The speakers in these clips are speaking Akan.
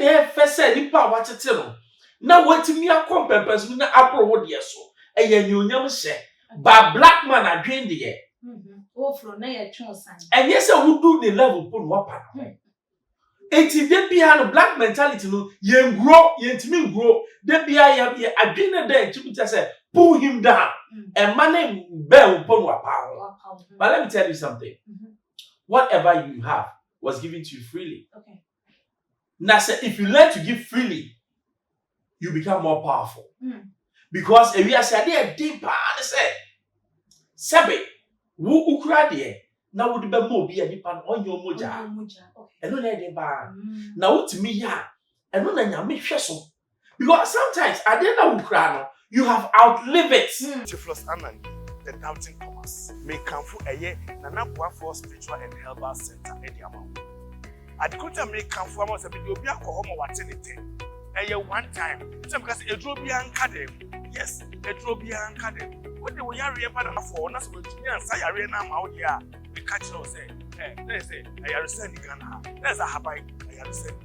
ne first say nipa watete no na watimi akompempes na abro wo de so eye nyonyam hye ba black man adwen de o fro na ye twen san enye se wudu ne level po no pa na enti de bia no black mentality no ye grow ye ntimi grow de bia ye adwen ne de ntimi say pull him down and man be po no pa. But let me tell you something. Whatever you have was given to you freely. Okay. Now, if you learn to give freely, you become more powerful. Because if you are saying deeper, say, Sabe, who ukra there, now would be more be a deeper on your moja. And no need ba. Now to me, yeah, and no na me so. Because sometimes I didn't know you have outlived it. Tiflos Anan, the Doubting Thomas, may come for a year, Nana for Spiritual and Herbal Center, Eddie Amount. At Kuta may come for us a video be alcohol or what's in it. A year one time, some because a drobian cadem. Yes, a drobian cadem. What the way I reappear for us with me and say arena out here, the catch no say, there's a I resend the Ghana, there's a habai, I resend.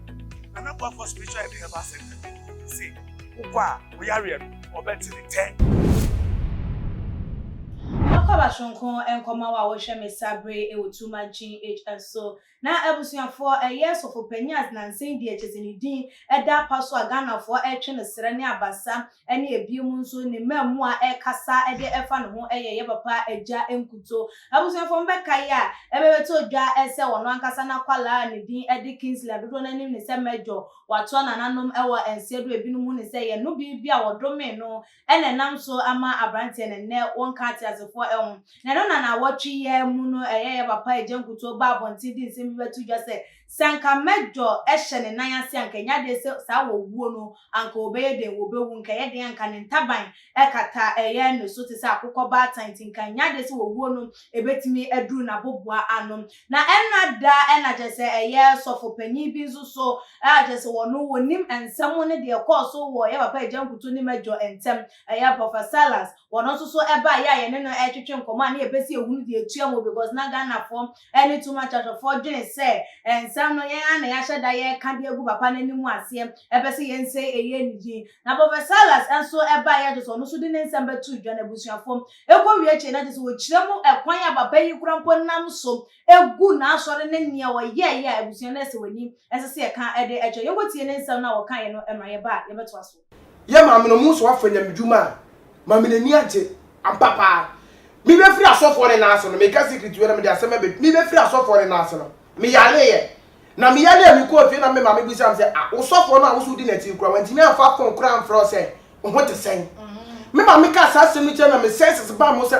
Nana for Spiritual and Herbal Center. See, we are or better than 10. Akabashonko enkoma wa wo hwe me sabre ewotuma KíIIéd so na abusuafo years of opinions na nsen die chezenidin eda paso aganafo etwe ne sere ne abasa ene ebium nso ne mamu a ekasa ede efa ne ho ye papa Agya Nkuto abusuafo mbeka ya ebebeto dwa ese wono ankasa na kwala ne din ede Kingsley dodo nanim ne se mejo wato nananom ewo ensedo ebinum ne se ye no bibia wodome no ene nam so ama abrante ne wonka tiasefo na no na watchi ye mu no ye papa Agya Nkuto ba bonti din se mi betu dwa se sanka mejo ehye ne nan ase anka nya de se sa wo wuo no anka obeye den wo bewu nka ye den anka ne ntaban ekata ye no so te se akokọ ba tantin kan nya de se wo wuo no ebetimi aduru na bobua anom na enada enaje se ye sofo panyi bi nso so aje se wono wonim ensem ne de ekọ wo ye papa Agya Nkuto ni mejo entem ye professors wono so eba ye ne no etwetwe nkoma na ebesi ehunu de etua mo because na Ghana form any too much of for dwen say ensem no ye na ya hyeda ye ka de egu papa nanimu ase ebesi ye nse eye nidi na professors enso eba ye so no so de nsem betu dwa na busuafo ekọ wi eche na de so wo kiremu ekwan ya papa yi kurampo nam so egu na asore ne nia wo ye ebusuan na se wani ensese ye ka ede eche ye gotie ne nsem na wo kan ye no emra ye ba ye beto aso ye ma me no mu so afanya medwuma ma me nani age ampapa mi be free asofo ne na aso no me ka secret we na me de asema be mi be free asofo ne na aso no me yale ye na me yale mi ko fi na me ma me bisa am say asofo no a wo so di na ti kura wanti me afa fon kura am fro say o ho te sen me ma me ka sa semi che na me senses ba mo say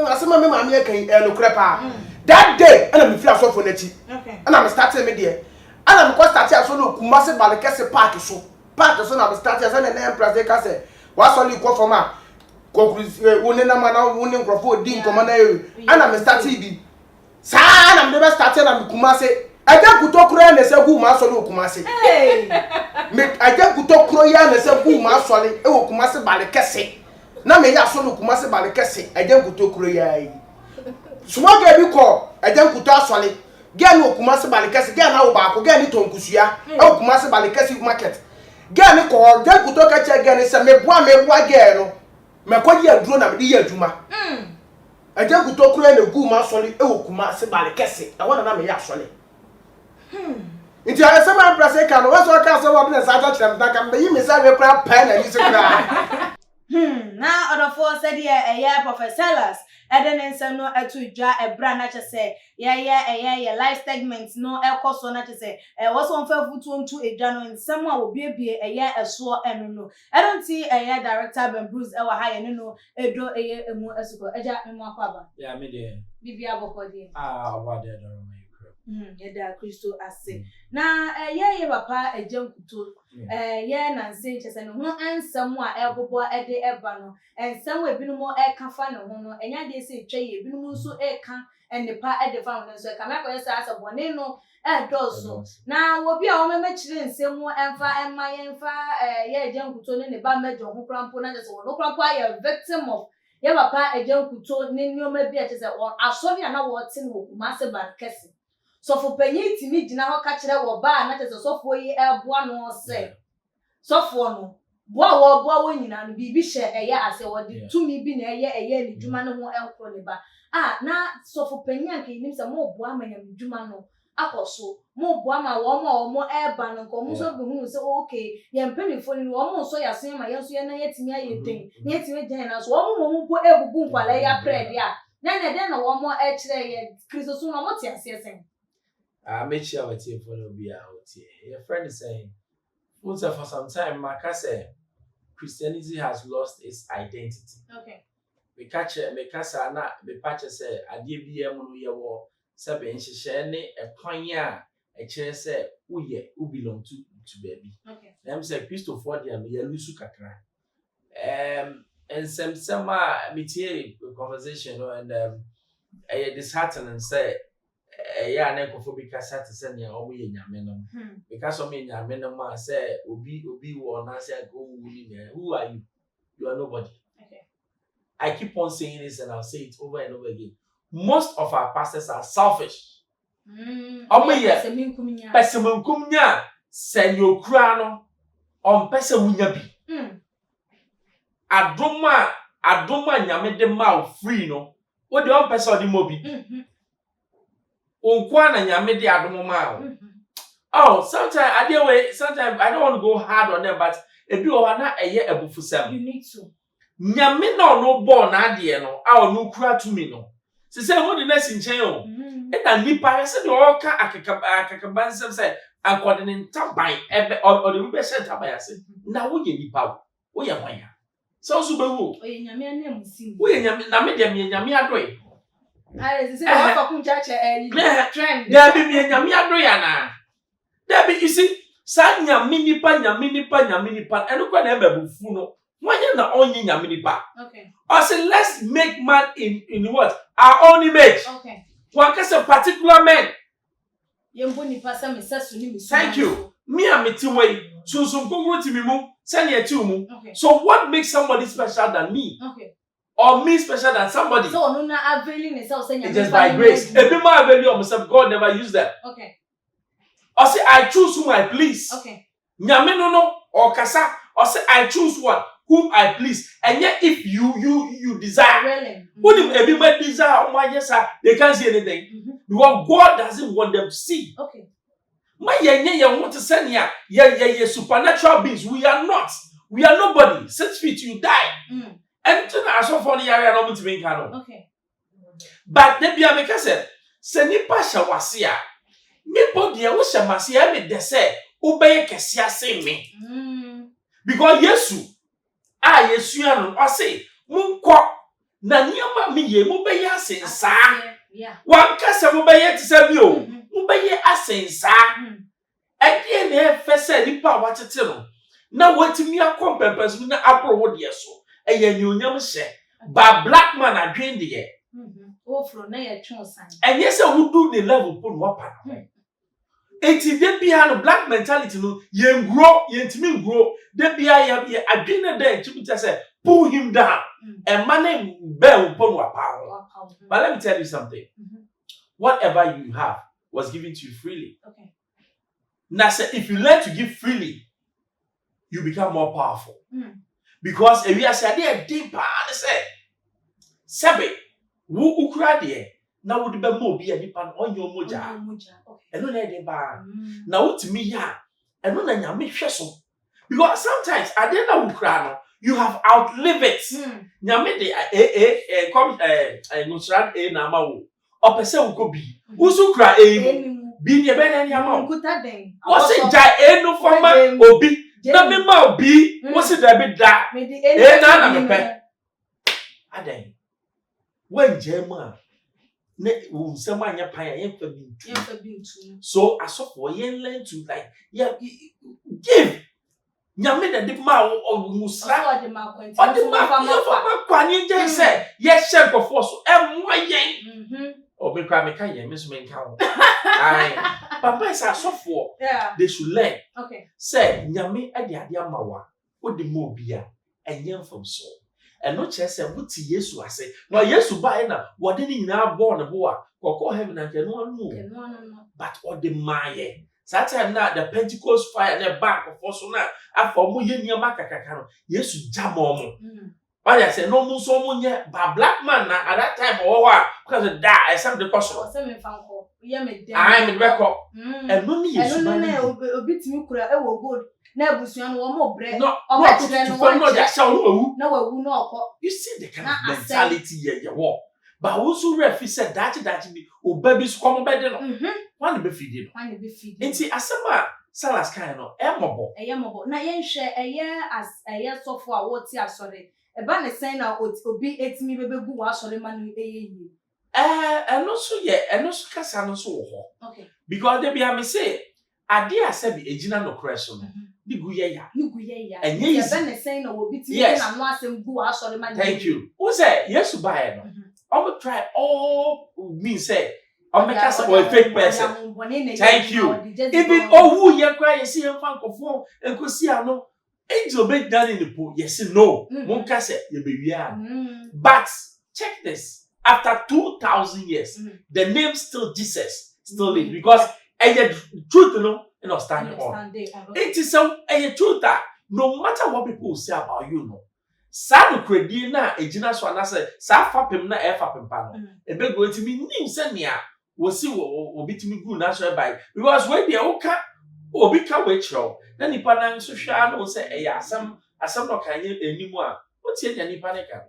asema me ma me kan no kura pa that day ana me free asofo na ti ana me start me there ana me ko start aso no Kumase Balekese park so na me start aso na empress ka say wa so li ko for ma wone na mana wone nkrofo di nkoma na ewe ana me start bi sa na me be start na me Kumase Agya Nkuto kro na se gu ma so le Kumase me Agya Nkuto kro ya na se gu ma so le e Kumase Balekese na me ya so le Kumase Balekese Agya Nkuto kro ya yi sumo ga bi ko Agya Nkuto asole ga ni Kumase Balekese ga na wo ba ko ga ni tonkusua e Kumase Balekese market ga ni ko Agya Nkuto ka che ga ni se me bua ga no me kwaji aduro na me di adwuma Agya Nkuto kro na gu ma asole e Kumase Balekese na wona na me ya asole nti asema empress ka no weso ka so wo na sa cha chem na ka me yi me sa we kra pa na ni se kra na odofo said ye professors ensem no etu dwa ebra na che se ye live segment no ekoso na che se wo so mfa futu ntu edwa no nsem a obiebie ye eso enu no don't see ye director Ben Bruce e wa ha ye no edo ye emu esuko Agya emu akwaba ya me de bibia bokodi about there no yeda Kristo ase na ye papa Agya Nkuto ye na nse chese no ho ansam a ebobo ede eba no ensam ebinum eka no ho no enya de se twa ye ebinum nso eka enipa ede fa no nso eka me ko yesa asabone no edoso na obi a wo memechire nsemu emfa emma ye emfa ye Agya Nkuto ne ba mejo ho krampo na chese wo no krampo aye victim of ye papa Agya Nkuto ne nioma bi a chese asori na wo tin wo Kumase Balekese So for penny to me, Dina catch that or bar, not as a software year, one or say. Software no. Boa winning and be share a year as I would to me being a year, Jumano more elk. Now, so for penny and him some more boaman and Jumano. Apostle, more boama, or more air ban and commuso who say, okay, young penny for you almost so you see my young yet to me, thing, yet to me, as one who put a boom while I pray, yeah. Then a one more edge there, Christos, no more tears. I made sure our team for no be out here. Your friend is saying, for some time, Maka said, Christianity has lost its identity. Okay. Me catch na me patch say ade bia mu no ye wo se be nhihye ne ekwan a kire say uye u belong to baby. Okay. Them say Christopher dia me lusu kakra. And some me tie conversation and disheartening say ya na ekofo kasa te say ne omo ye nyame no. Because omo ye nyame no ma say obi wo na say go wuni ne. Who are you? You are nobody. I keep on saying this and I'll say it over and over again. Most of our pastors are selfish. Pesemunkumnya senyo krano on pese wunya bi. Adoma nyame de ma free no. Wo de on pese odi mo bi. Onkwa na nyame de adoma ma. Oh, sometimes I don't want to go hard on them, but if you are not a year ebufusem. You need to. Nyame no born adie no a no kura to me no se say ho de na sinchen o e na nipa se de o ka akakaba nsem say akode ne ntaban ebe o de be se ntaban ase na wo ye nipa wo ye hwan so be wo o ye nyame na musim wo ye nyame na me de me nyame adoy se say o fa kun chache trend there be me nyame adoy ana there be you see sa nyame nipa eno kwa na e babufu no Why na only nyaminipa? Okay. I say let's make man in what? Our own image. Okay. One case a particular man. Thank you. Me and me way. So go to me mu. Send you to mu. Okay. So what makes somebody special than me? Okay. Or me special than somebody? So no na availing itself saying it is by grace. Every man value of myself, God never used that. Okay. I say I choose whom I please. Okay. Nyame no or kasa. I say I choose what? Whom I please, and yet if you desire, really? Everybody desire, oh my yes, they can't see anything because God doesn't want them to see. Okay. My you want to send ya supernatural beings. We are not. We are nobody. 6 feet, you die. And to na so for the area no to make okay. But they be a make say, senipa shawasia. Nipo dia wo shamasia me de say, obey kesia say me. Because Yesu Yesu anu o say munko na nioma me ye mo beye asensa wan kasa mo beye ti se bi o mo beye asensa e na fese nipa wa tete no na watimi akompempes na apro wo de so e ye nyonyam hye ba black man adwen de ye ofro na ye twonsan enye se wudu the level put wo pa eti de bia no black mentality no ye ngro ye ntimi ngro de bia ye adwene de ntimi say pull him down and man bell pon wa pa. But let me tell you something. Whatever you have was given to you freely. Okay. Now say if you learn to give freely, you become more powerful. Because if you say there deeper say sebe wo ukura de na wo de be mo bi anipa on your moja. Eno na de ba. Na wotimi ya. Eno na nyame hwe so. Because sometimes I didn't know ukura no you have outlived it. Nyame de come nusran na ma wo. Opese wo ko bi. Usu kura bi ne be na nyama. Nkuta den. Wo se ja no forma obi. Na me ma obi. Wo se da bi da. Na me pe. Adan. When jema ne unsema anya pan ya fa bintu. So asofo yen learn to like give. Nyame da dip ma o musra. O de ma kwani je say ye share go force mo yen. Obi kwa me kan yen me so me kan ho. Ai papa is asofo. Yeah. They should learn. Okay. Say nyame ade ade amawa. O de mo bia enye from so. and no chess and what Yesu I say. No, Yesu buy na what didn't you now born a boy, or call heaven and can no. But what the Maya. That time now the Pentecost fire and the back of us now. After more year near Macacano, Yesu jam on. But I said, no more so much yet, but black man at that time, because of that, I sent the question. I'm in record. And no need a bit me could have good. Never soon one more bread. No, you see the kind of mentality you walk. But also, Refi said that oh, babies come by the one be feeding. And see, as a Salas kind of emable. A yamable. Now, yen share a year as a year so far, what's your sorry. A banner saying I would be 8 me baby who was sorry man. And also, yeah, and also Cassano so. Okay. Because they be a say, I dare say be a general question. Niguya. And yes, banner saying I will be yes, I'm not saying who was sorry man. Thank you. Who said yes to buy it? I will try all me say. I'll make us a fake person. Thank you. Even who you cry and see him fan of and could see I know. Angel make down in the pool. Yes, no. Monka said, you be But check this. After 2,000 years, the name still Jesus still lives because the truth, you know, standing on. It is a truth that no matter what people say about you, no. Sanu kredi na ejina so anase sa fapem na e fapem pa no e be go ntimi nim se nea wo si wo bitimi gu na so by because when dey oka obi ka we chro na nipa na nso hwa no se e asam no kan ye enimu a wo tie dia nipa ne ka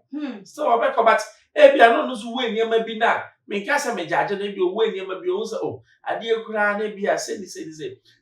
so obe ko but e bia no so we niam bi na me ka se me jaje na bi o we niam bi o so oh ade ekura na bi a se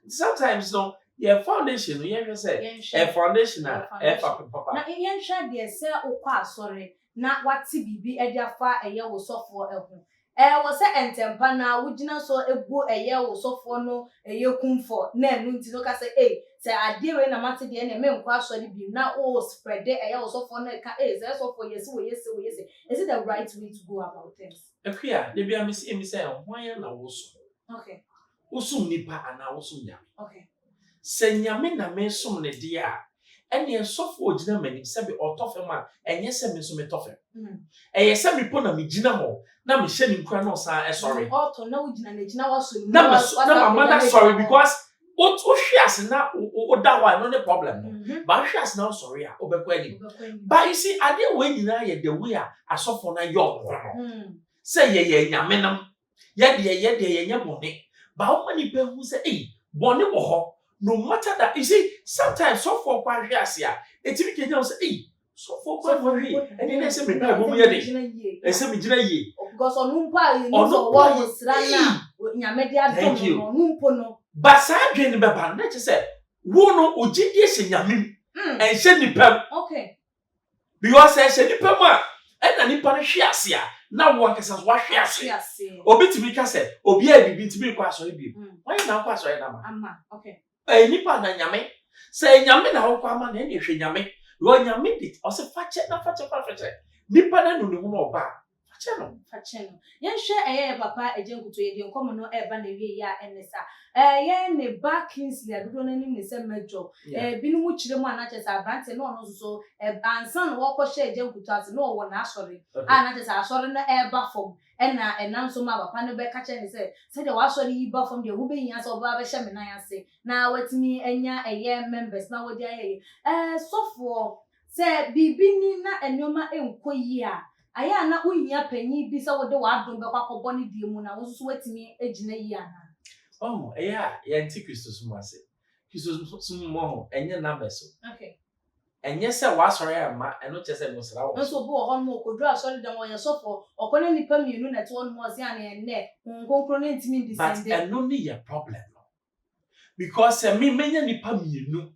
sometimes no yeah, foundation, you say a foundation, papa. Now, you shall be a sir or pass, sorry, not what TBB a dear far a year was soft for a home. Was a temper now, would you not so a boy a year was soft for no a year come for, then to look at say, say, I dear in a matter the enemy, quite sorry be now all spread there, I also for no is that's all for yes, is it the right way to go about things? A queer, they be a miss why am I also? Okay. Usum nipa and I also okay. Senyame na me som ne dia ene sofo ogina manim se be otofem a enye se me so me tofem eye se me po na me gina ho na me hye ni nkura no sa sorry auto na ogina na gina waso na mama na sorry because o hwiase na o da wa no problem but hwiase na sorry a obekwa ani but you see ade we nyina ye the way a asofo na yo say ye nyame nam ye de ye bone ba o mani pe hu say bone wo ho. No matter that, you see, sometimes so for quite here, it's if you can say, hey, so for quite and then they say, me, I say, me, because on Numpa, or what is Rana, Yamedia, thank you, Numpono. But Sadrin the Baba, let us say, Wono, Ujidius in Yamin, and send the pem. Okay. Because I said the pema, and an impanicia, now one can wash yes, or bit to be cassette, or be a bit to be quite sorry. Why now, quite sorry, okay. Nipa na nyame say nyame na ho kwama na ehwe nyame wo nyame dit o se fache nipa na no hu no ba fache no yen hwe papa Nkuto ye de nkomo no eba na wie ya enesa ye ne backings le dodo na nim ne se mejo binu mu kire mu anache sa brante no no so ansan wo ko hwe Nkuto ase no wo na asori anache sa asori na eba fom ena enam so ma papa no be ka che ne se de wa asori yi ba fom de wo be yin ase oba be hye me na ase na watimi enya members na wo de aye sofo se bibini na enoma enkoyi a aya na unya panyi bi se wo de wa adom be kwakọbọ ne die mu na wo so watimi egina yi ana oh yeah yanti Kristo so ase Kristo so mo ho enye number so okay enye se wa sori ama eno che se mo sra wo so bo ho no ko dra sori da wo ye sofo okone nipa mienu na te won mo ase ana enne nkonkro ne ntimi descend but eno ni your problem because me menya nipa mienu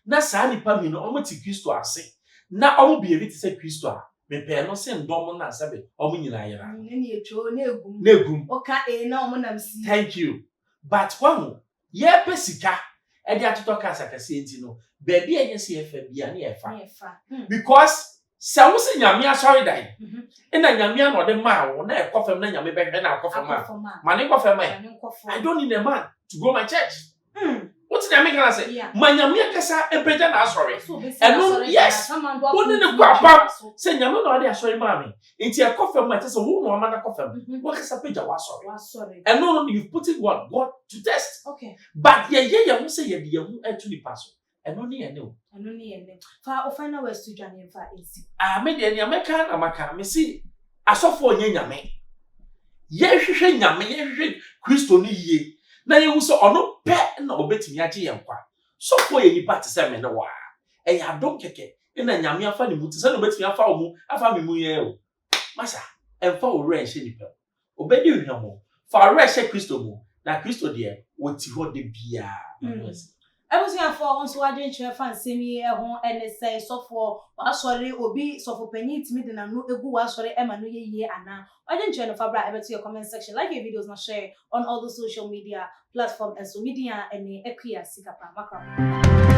na sa nipa mienu omo ti Kristo ase na omo bi ebi ti se Kristo a me pe no se ndom na sabe omo nyina yera ni etwo na egum oka na omo nam si thank you but one ye pesika e dia toto kasa kase enti no baby enye se efa bia na efa because se wo se nyame asori dai ina nyame na ode ma wo na ekofem na nyame behwe na akofem ma ne kofem I don't need a man to go my church what What's the American say? Yeah. Manyamia kasa empeja na asori. So Yes. Woni ne kwa pam. Say nyame no ade asori ma me. Nti e kofa mu ate say wo no amana kofa mu. Wo kasa peja wa asori. And no, you put it what God to test. Okay. But ye who say ye de hu to the pass. And no ne ene o. Eno ne ene. Fa o final words to Johnny fa esi. Me de ne ameka na maka me si asofo onye nyame. Ye hwehwe nyame, ye hwehwe Kristo ni yie. Na ye hu so ono pe na obetimi age ye nkwa. So for ye nipa te se me ne wa. E ya dom keke. E na nyame afa ne mu te se no betimi afa omu, afa me mu ye o. Masa, emfa wo re hye nipa. Obedi hwemo. Fa re hye Kristo mu. Na Kristo de wo ti ho de bia. Ebusuafo onso adwenche fa nsemi ho enese sofo asori obi sofo panyi timi de nanu egu asori ema no yeye ana adwenche no fabra ebeto your comment section, like your videos, not share on all the social media platforms and so media ene ekuya sikapa makra.